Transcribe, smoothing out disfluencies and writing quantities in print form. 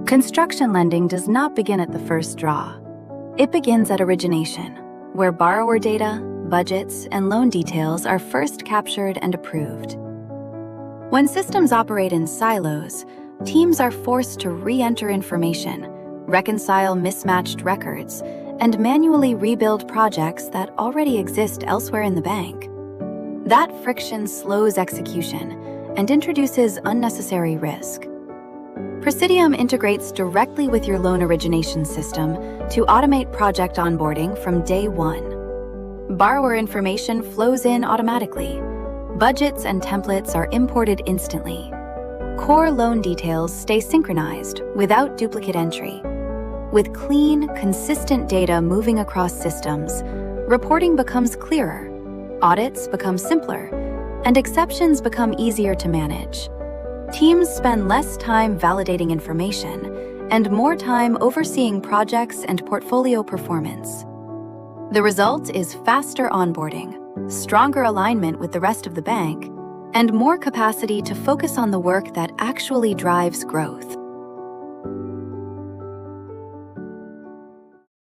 Construction lending does not begin at the first draw. It begins at origination, where borrower data, budgets, and loan details are first captured and approved. When systems operate in silos, teams are forced to re-enter information, reconcile mismatched records, and manually rebuild projects that already exist elsewhere in the bank. That friction slows execution and introduces unnecessary risk. Presidium integrates directly with your loan origination system to automate project onboarding from day one. Borrower information flows in automatically. Budgets and templates are imported instantly. Core loan details stay synchronized without duplicate entry. With clean, consistent data moving across systems, reporting becomes clearer, audits become simpler, and exceptions become easier to manage. Teams spend less time validating information and more time overseeing projects and portfolio performance. The result is faster onboarding, stronger alignment with the rest of the bank, and more capacity to focus on the work that actually drives growth.